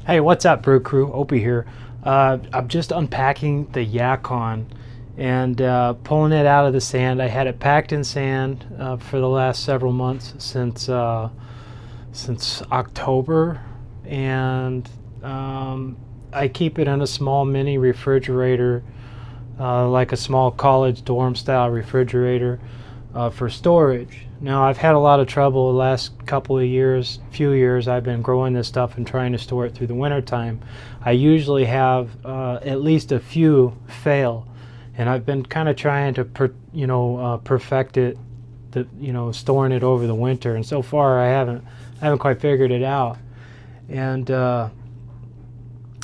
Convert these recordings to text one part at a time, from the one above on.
Hey, what's up, Brew Crew? Opie here. I'm just unpacking the Yacon and pulling it out of the sand. I had it packed in sand for the last several months since October, and I keep it in a small mini refrigerator, like a small college dorm style refrigerator for storage. Now, I've had a lot of trouble the last few years. I've been growing this stuff and trying to store it through the winter time. I usually have at least a few fail, and I've been kind of trying to perfect it, storing it over the winter. And so far, I haven't quite figured it out. And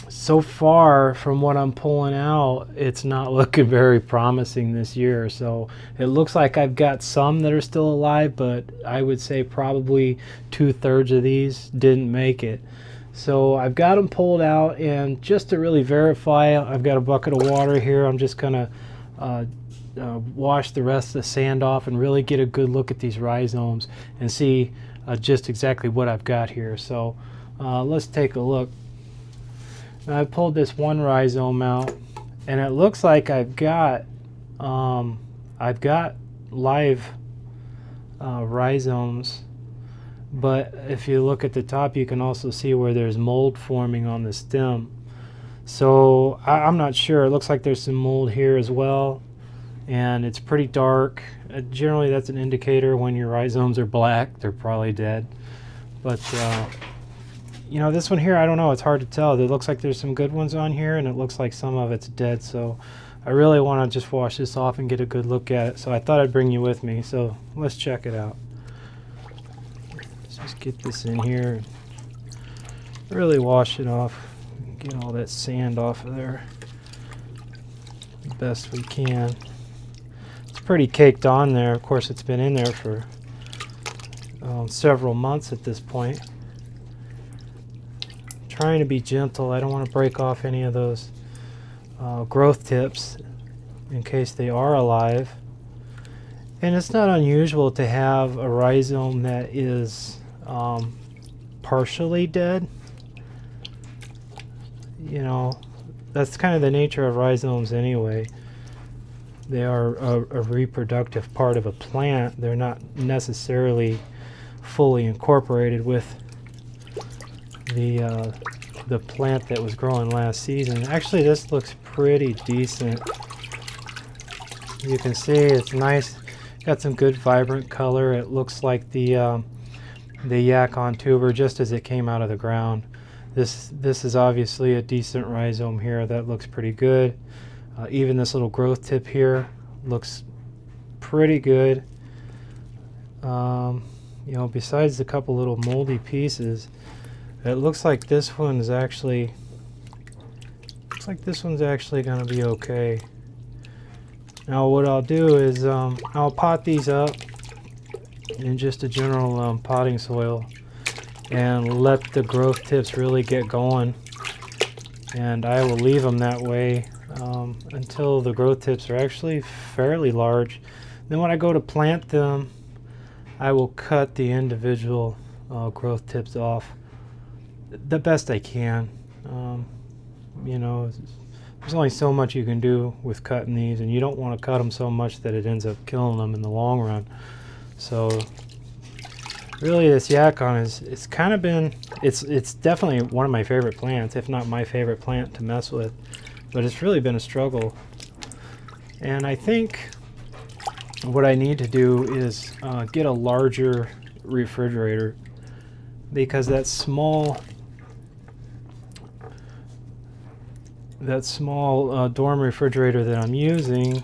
so far, from what I'm pulling out, it's not looking very promising this year. So it looks like I've got some that are still alive, but I would say probably 2/3 of these didn't make it. So I've got them pulled out, and just to really verify, I've got a bucket of water here. I'm just gonna wash the rest of the sand off and really get a good look at these rhizomes and see just exactly what I've got here. So let's take a look. Now, I pulled this one rhizome out, and it looks like I've got live rhizomes, but if you look at the top, you can also see where there's mold forming on the stem. So I'm not sure. It looks like there's some mold here as well, and it's pretty dark. Generally, that's an indicator when your rhizomes are black, they're probably dead. But this one here, I don't know. It's hard to tell. It looks like there's some good ones on here, and it looks like some of it's dead. So I really want to just wash this off and get a good look at it. So I thought I'd bring you with me. So let's check it out. Let's just get this in here. Really wash it off. Get all that sand off of there the best we can. It's pretty caked on there. Of course, it's been in there for several months at this point. Trying to be gentle. I don't want to break off any of those growth tips in case they are alive. And it's not unusual to have a rhizome that is partially dead. That's kind of the nature of rhizomes anyway. They are a reproductive part of a plant. They're not necessarily fully incorporated with the plant that was growing last season. Actually, this looks pretty decent. You can see it's nice. Got some good vibrant color. It looks like the Yacon tuber just as it came out of the ground. This is obviously a decent rhizome here. That looks pretty good. Even this little growth tip here looks pretty good. Besides the couple little moldy pieces, it looks like this one's actually going to be okay. Now what I'll do is I'll pot these up in just a general potting soil and let the growth tips really get going, and I will leave them that way until the growth tips are actually fairly large. Then when I go to plant them, I will cut the individual growth tips off the best I can. There's only so much you can do with cutting these, and you don't want to cut them so much that it ends up killing them in the long run. So really, this Yacon it's definitely one of my favorite plants, if not my favorite plant to mess with, but it's really been a struggle. And I think what I need to do is get a larger refrigerator, because that small dorm refrigerator that I'm using,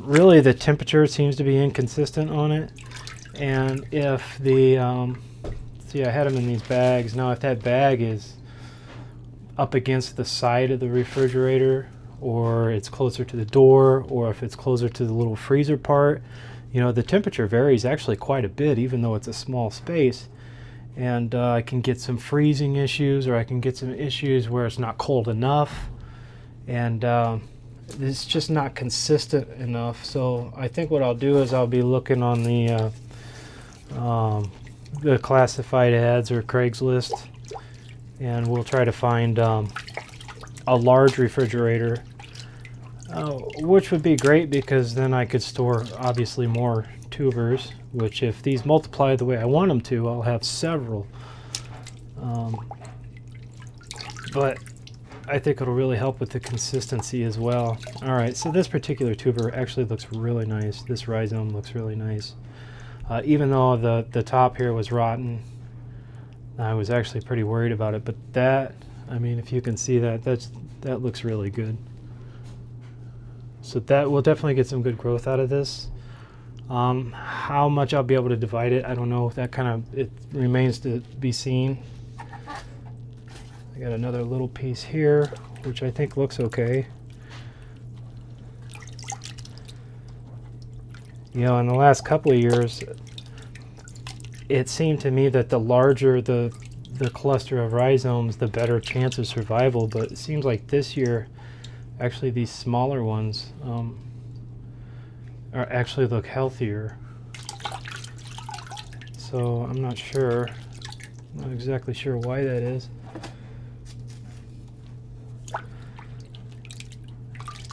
really the temperature seems to be inconsistent on it. And if see, I had them in these bags. Now if that bag is up against the side of the refrigerator, or it's closer to the door, or if it's closer to the little freezer part, the temperature varies actually quite a bit, even though it's a small space. And I can get some freezing issues, or I can get some issues where it's not cold enough, and it's just not consistent enough. So I think what I'll do is I'll be looking on the classified ads or Craigslist and we'll try to find a large refrigerator, which would be great because then I could store obviously more tubers, which if these multiply the way I want them to, I'll have several. But I think it'll really help with the consistency as well. All right, so this particular tuber actually looks really nice. This rhizome looks really nice. Even though the top here was rotten, I was actually pretty worried about it. But that, I mean, if you can see that, that looks really good. So that will definitely get some good growth out of this. How much I'll be able to divide it, I don't know. That kind of, it remains to be seen. I got another little piece here, which I think looks okay. You know, in the last couple of years, it seemed to me that the larger the cluster of rhizomes, the better chance of survival. But it seems like this year, actually these smaller ones are actually look healthier. So I'm not sure. I'm not exactly sure why that is.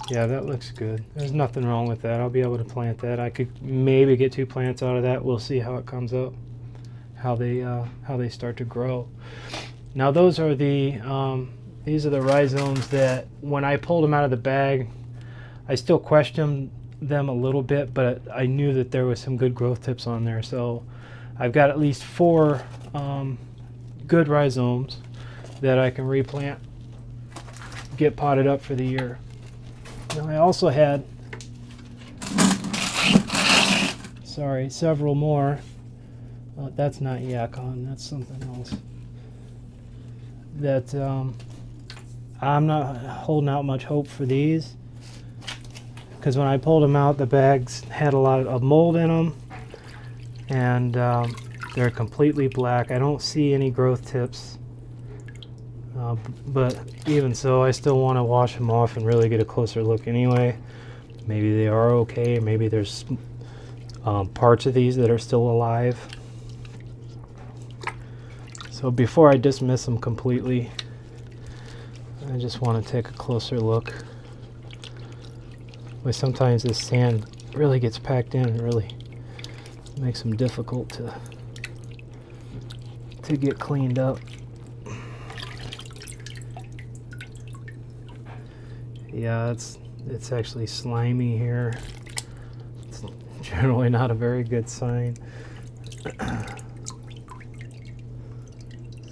Yeah, that looks good. There's nothing wrong with that. I'll be able to plant that. I could maybe get 2 plants out of that. We'll see how it comes up, how they start to grow. Now those are the these are the rhizomes that when I pulled them out of the bag, I still questioned them a little bit, but I knew that there was some good growth tips on there. So I've got at least 4 good rhizomes that I can replant, get potted up for the year. Now I also had, several more. That's not Yacon, that's something else. That I'm not holding out much hope for these, because when I pulled them out, the bags had a lot of mold in them, and they're completely black. I don't see any growth tips. But even so, I still want to wash them off and really get a closer look anyway. Maybe they are okay. Maybe there's parts of these that are still alive. So before I dismiss them completely, I just want to take a closer look. But sometimes this sand really gets packed in and really makes them difficult to get cleaned up. Yeah, it's actually slimy here. It's generally not a very good sign.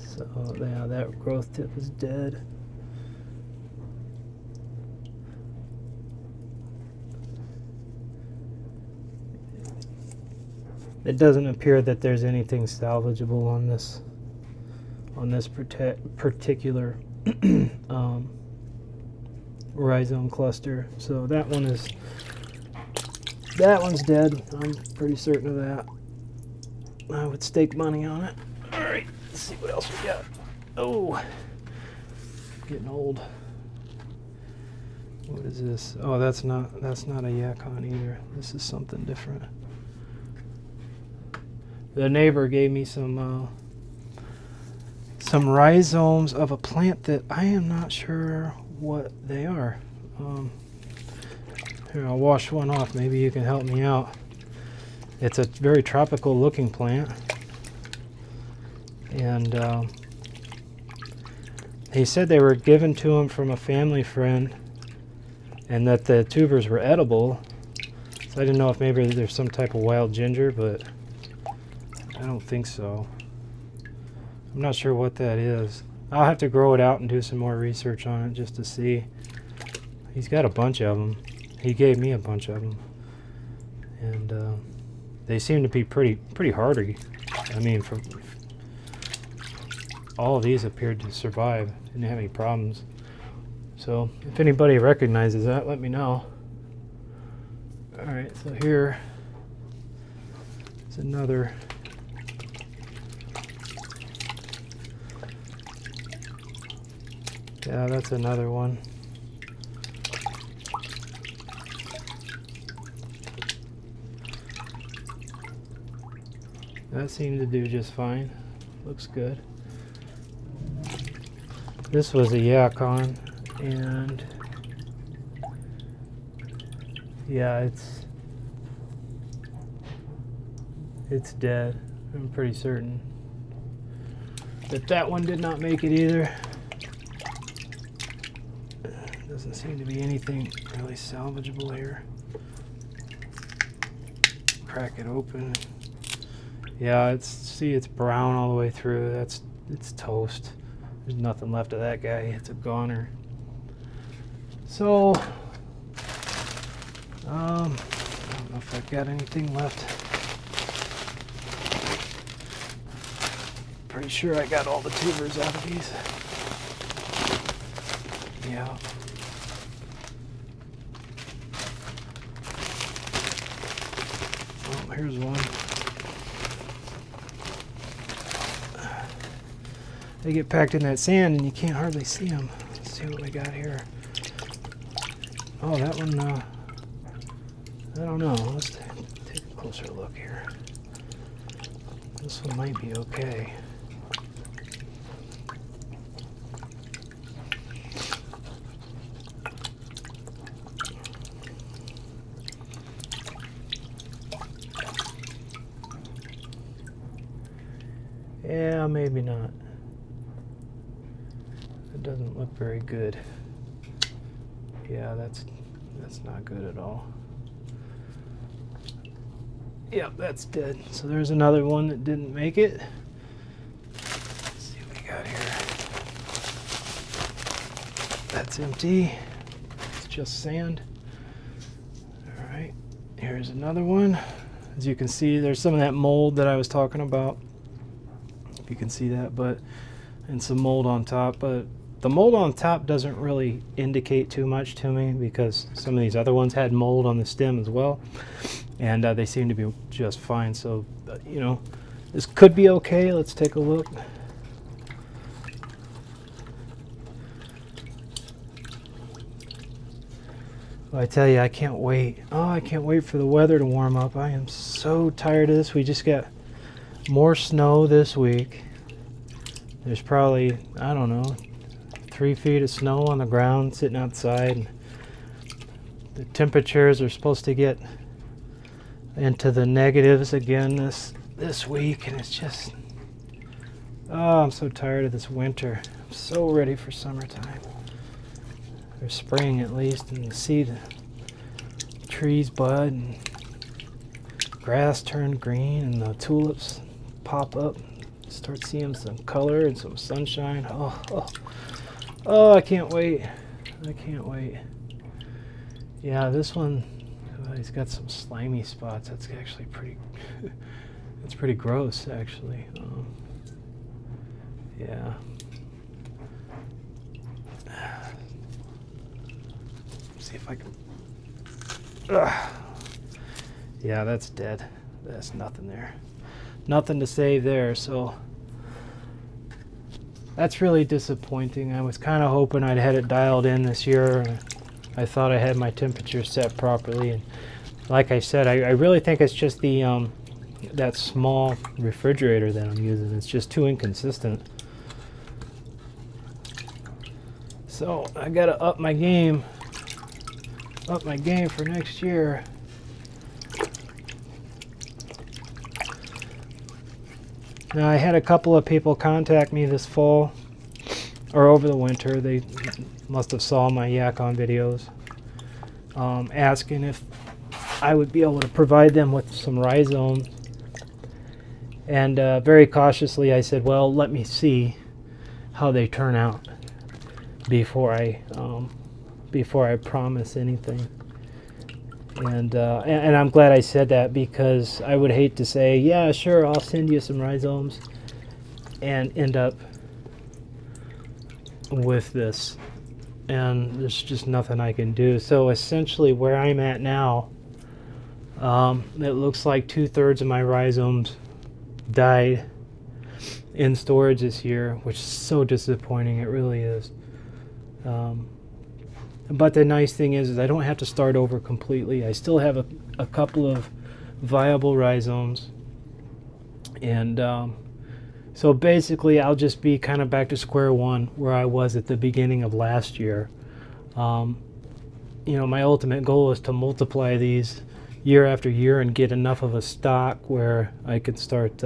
So yeah, that growth tip is dead. It doesn't appear that there's anything salvageable on this particular rhizome cluster. So that one's dead. I'm pretty certain of that. I would stake money on it. All right, let's see what else we got. Oh, getting old. What is this? Oh, that's not a Yacon either. This is something different. The neighbor gave me some rhizomes of a plant that I am not sure what they are. Here, I'll wash one off. Maybe you can help me out. It's a very tropical looking plant, and he said they were given to him from a family friend and that the tubers were edible. So I didn't know if maybe there's some type of wild ginger, but I don't think so. I'm not sure what that is. I'll have to grow it out and do some more research on it just to see. He's got a bunch of them. He gave me a bunch of them, and they seem to be pretty hardy. I mean, all of these appeared to survive. Didn't have any problems. So if anybody recognizes that, let me know. All right, so here is another. Yeah, that's another one. That seemed to do just fine. Looks good. This was a Yacon, and yeah, it's dead. I'm pretty certain that that one did not make it either. Doesn't seem to be anything really salvageable here. Crack it open. Yeah, it's brown all the way through. It's toast. There's nothing left of that guy. It's a goner. So I don't know if I've got anything left. Pretty sure I got all the tubers out of these. Yeah. Oh, here's one. They get packed in that sand and you can't hardly see them. Let's see what we got here. Oh, that one, I don't know. Let's take a closer look here. This one might be okay. Yeah, maybe not. It doesn't look very good. Yeah, that's not good at all. Yep, that's dead. So there's another one that didn't make it. Let's see what we got here. That's empty. It's just sand. All right, here's another one. As you can see, there's some of that mold that I was talking about. If you can see that, and some mold on top, but the mold on top doesn't really indicate too much to me because some of these other ones had mold on the stem as well, and they seem to be just fine. So, you know, this could be okay. Let's take a look. Well, I tell you, I can't wait. Oh, I can't wait for the weather to warm up. I am so tired of this. We just got more snow this week. There's probably, I don't know, 3 feet of snow on the ground sitting outside. The temperatures are supposed to get into the negatives again this week, and it's just, oh, I'm so tired of this winter. I'm so ready for summertime, or spring at least, and to see the trees bud and grass turn green and the tulips pop up, start seeing some color and some sunshine. Oh, I can't wait. I can't wait. Yeah, this one, he's got some slimy spots. That's actually pretty, it's pretty gross, actually. Yeah. See if I can. Yeah, that's dead. That's nothing there. Nothing to save there, so that's really disappointing. I was kind of hoping I'd had it dialed in this year. I thought I had my temperature set properly, and like I said, I really think it's just the that small refrigerator that I'm using. It's just too inconsistent. So I gotta up my game for next year. Now, I had a couple of people contact me this fall, or over the winter. They must have saw my Yacon videos, asking if I would be able to provide them with some rhizomes. And very cautiously I said, well, let me see how they turn out before I promise anything. And I'm glad I said that, because I would hate to say, yeah, sure, I'll send you some rhizomes, and end up with this, and there's just nothing I can do. So essentially where I'm at now, it looks like 2/3 of my rhizomes died in storage this year, which is so disappointing. It really is. But the nice thing is I don't have to start over completely. I still have a couple of viable rhizomes, and So basically I'll just be kind of back to square one where I was at the beginning of last year. You know, my ultimate goal is to multiply these year after year and get enough of a stock where I could start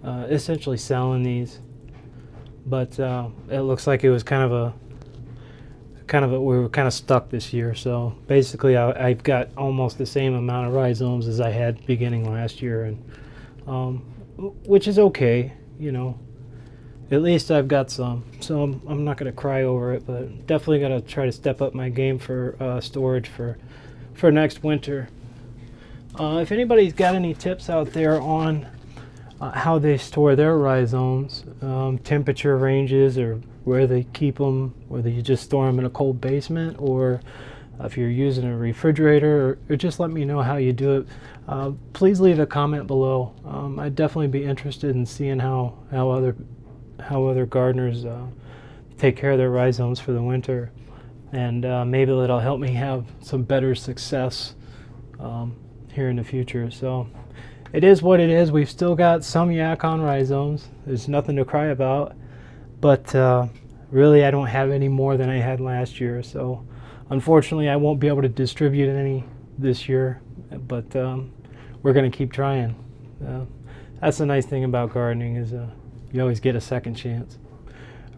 essentially selling these. But it looks like it was kind of we were kind of stuck this year. So basically I've got almost the same amount of rhizomes as I had beginning last year, and which is okay, you know. At least I've got some, so I'm not going to cry over it, but definitely got to try to step up my game for storage for next winter. If anybody's got any tips out there on how they store their rhizomes, temperature ranges, or where they keep them, whether you just store them in a cold basement, or if you're using a refrigerator, or just let me know how you do it. Please leave a comment below. I'd definitely be interested in seeing how other gardeners take care of their rhizomes for the winter, and maybe that'll help me have some better success here in the future. So it is what it is. We've still got some Yacon rhizomes. There's nothing to cry about, but really I don't have any more than I had last year, so unfortunately I won't be able to distribute any this year, but we're going to keep trying. That's the nice thing about gardening, is you always get a second chance.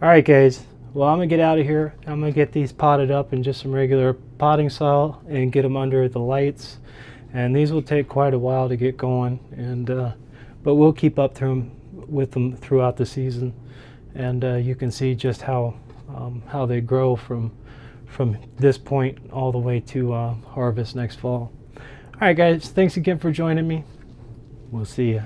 Alright guys, well, I'm going to get out of here. I'm going to get these potted up in just some regular potting soil and get them under the lights, and these will take quite a while to get going, and but we'll keep up with them throughout the season, and you can see just how they grow from this point all the way to harvest next fall. Alright guys, thanks again for joining me. We'll see you.